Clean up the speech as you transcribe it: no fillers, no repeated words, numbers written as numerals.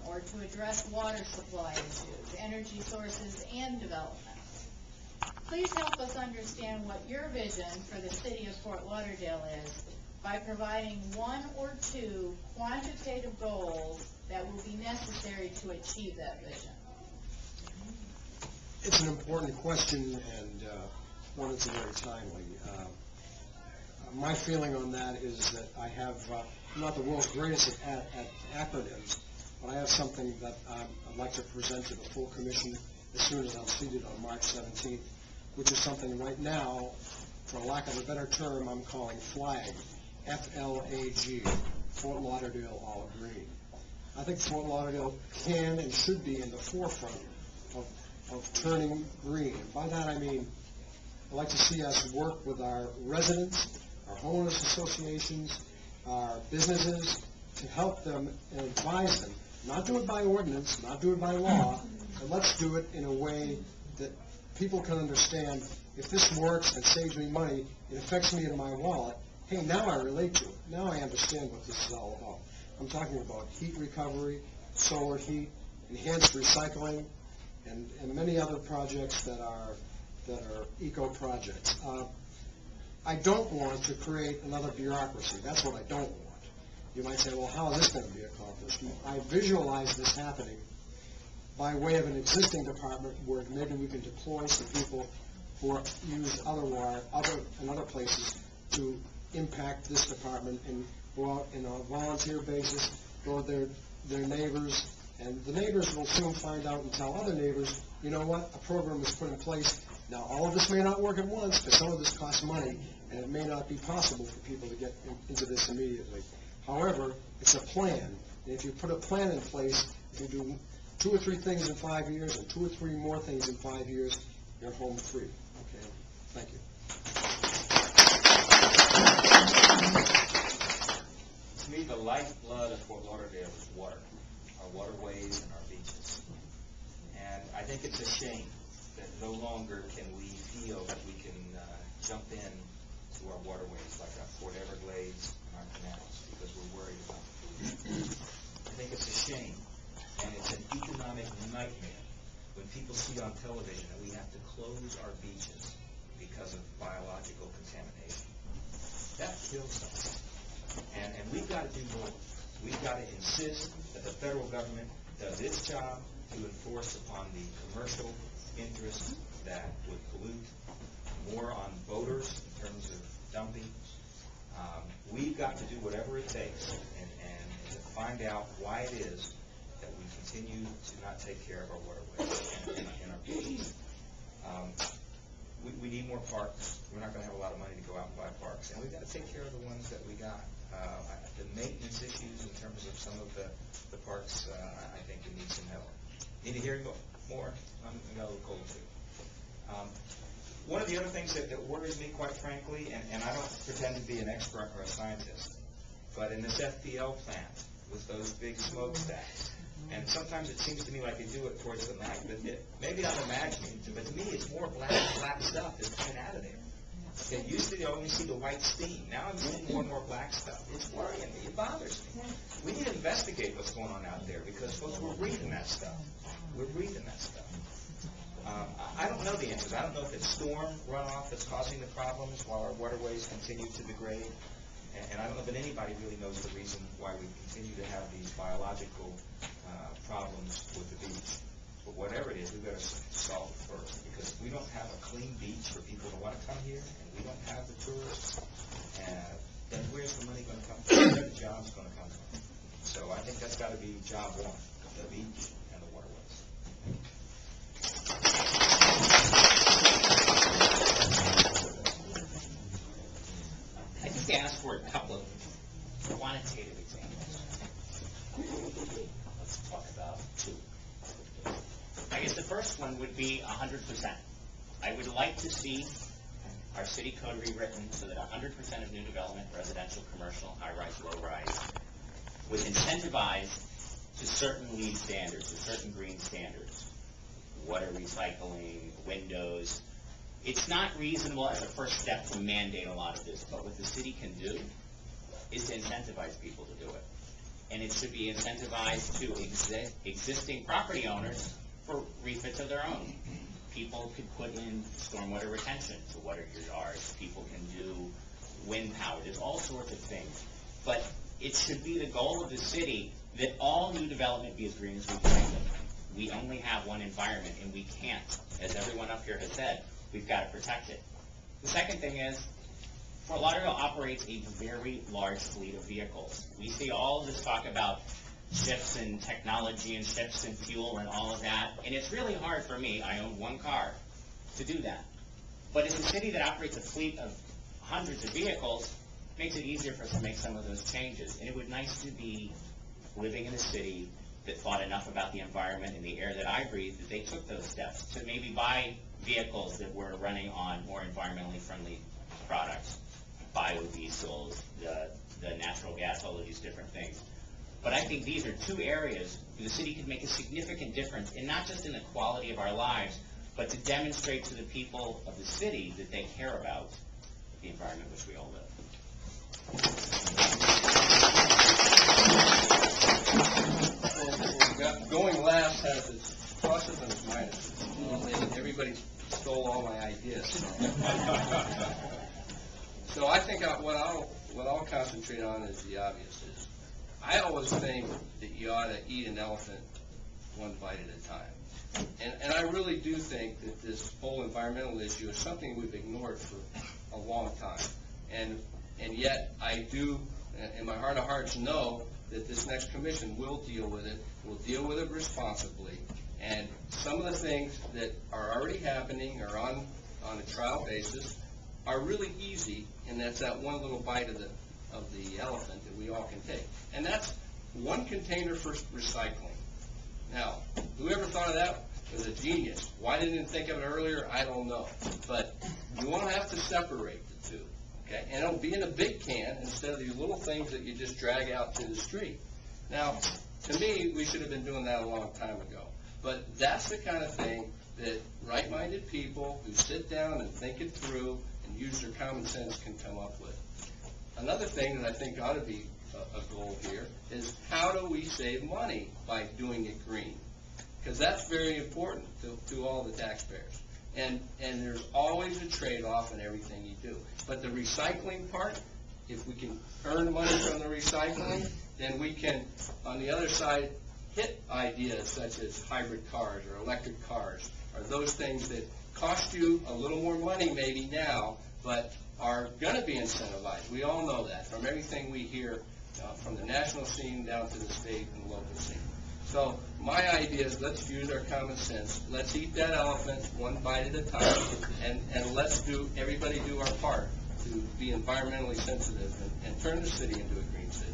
or to address water supply issues, energy sources, and development. Please help us understand what your vision for the city of Fort Lauderdale is by providing one or two quantitative goals that will be necessary to achieve that vision. It's an important question, and one that's very timely. My feeling on that is that I have, I'm not the world's greatest at acronyms, but I have something that I'd like to present to the full commission as soon as I'm seated on March 17th, which is something right now, for lack of a better term, I'm calling FLAG, F-L-A-G, Fort Lauderdale All Green. I think Fort Lauderdale can and should be in the forefront of turning green. And by that I mean, I'd like to see us work with our residents, our homeowners associations, our businesses, to help them and advise them. Not do it by ordinance, not do it by law, but let's do it in a way that people can understand, if this works and saves me money, it affects me in my wallet, hey, now I relate to it. Now I understand what this is all about. I'm talking about heat recovery, solar heat, enhanced recycling, and many other projects that are eco projects. I don't want to create another bureaucracy. That's what I don't want. You might say, well, how is this going to be accomplished? I visualize this happening by way of an existing department where maybe we can deploy some people who are used in other places to impact this department and go out on a volunteer basis, go with their neighbors, and the neighbors will soon find out and tell other neighbors, you know what, a program is put in place. Now, all of this may not work at once, because some of this costs money, and it may not be possible for people to get into this immediately. However, it's a plan, and if you put a plan in place, if you do 2 or 3 things in 5 years and 2 or 3 more things in 5 years, you're home free. Okay? Thank you. To me, the lifeblood of Fort Lauderdale is water, our waterways and our beaches. And I think it's a shame that no longer can we feel that we can jump in to our waterways like our Fort Everglades and our canals because we're worried about food. I think it's a shame, and it's an economic nightmare when people see on television that we have to close our beaches because of biological contamination. That kills us. And we've got to do more. We've got to insist that the federal government does its job to enforce upon the commercial interests that would pollute, more on boaters in terms of dumping. We've got to do whatever it takes and to find out why it is that we continue to not take care of our waterways and our beaches. We need more parks. We're not going to have a lot of money to go out and buy parks, and we've got to take care of the ones that we got. The maintenance issues in terms of some of the parks, I think we need some help. Need to hear more? I'm got a little cold too. One of the other things that worries me, quite frankly, and I don't pretend to be an expert or a scientist, but in this FPL plant with those big smokestacks, and sometimes it seems to me like they do it towards the mag, but maybe I'm imagining, but to me it's more black stuff that's coming out of there. Okay, usually I only see the white steam. Now I'm seeing more and more black stuff. It's worrying me. It bothers me. We need to investigate what's going on out there because, folks, we're breathing that stuff. We're breathing that stuff. I don't know the answers. I don't know if it's storm runoff that's causing the problems while our waterways continue to degrade. And I don't know that anybody really knows the reason why we continue to have these biological problems with the beach. But whatever it is, we've got to solve it first. Because if we don't have a clean beach for people to want to come here, and we don't have the tourists, then where's the money going to come from? Where are the jobs going to come from? So I think that's got to be job one, the beach and the waterways. I think they asked for a couple of quantitative examples. Let's talk about 2. I guess the first one would be 100%. I would like to see our city code rewritten so that 100% of new development, residential, commercial, high-rise, low-rise, was incentivized to certain LEED standards, to certain green standards. Water recycling, windows. It's not reasonable as a first step to mandate a lot of this, but what the city can do is to incentivize people to do it. and it should be incentivized to existing property owners for refits of their own. People could put in stormwater retention to water your yards. People can do wind power. There's all sorts of things. But it should be the goal of the city that all new development be as green as we can make it. We only have one environment, and we can't, as everyone up here has said, we've got to protect it. The second thing is, Fort Lauderdale operates a very large fleet of vehicles. We see all of this talk about ships and technology and ships and fuel and all of that, and it's really hard for me, I own one car, to do that. But as a city that operates a fleet of hundreds of vehicles, it makes it easier for us to make some of those changes. And it would be nice to be living in a city that thought enough about the environment and the air that I breathe that they took those steps to maybe buy vehicles that were running on more environmentally friendly products, biodiesels, the natural gas, all of these different things. But I think these are two areas where the city could make a significant difference, and not just in the quality of our lives, but to demonstrate to the people of the city that they care about the environment in which we all live. Well, going last has its pluses and its minuses. Everybody stole all my ideas. So I think what I'll concentrate on is the obvious. I always think that you ought to eat an elephant one bite at a time. And I really do think that this whole environmental issue is something we've ignored for a long time. And yet I do, in my heart of hearts, know that this next commission will deal with it responsibly. And some of the things that are already happening or on a trial basis are really easy, and that's that one little bite of the elephant that we all can take. And that's one container for recycling. Now, whoever thought of that was a genius. Why didn't they think of it earlier? I don't know. But you won't have to separate the two, okay? And it'll be in a big can instead of these little things that you just drag out to the street. Now, to me, we should have been doing that a long time ago. But that's the kind of thing that right-minded people who sit down and think it through and use their common sense can come up with. Another thing that I think ought to be a goal here is how do we save money by doing it green? Because that's very important to all the taxpayers. And there's always a trade-off in everything you do. But the recycling part, if we can earn money from the recycling, then we can, on the other side, hit ideas such as hybrid cars or electric cars, or those things that cost you a little more money maybe now, but are going to be incentivized. We all know that from everything we hear from the national scene down to the state and local scene. So my idea is let's use our common sense. Let's eat that elephant one bite at a time, and let's everybody do our part to be environmentally sensitive and turn the city into a green city.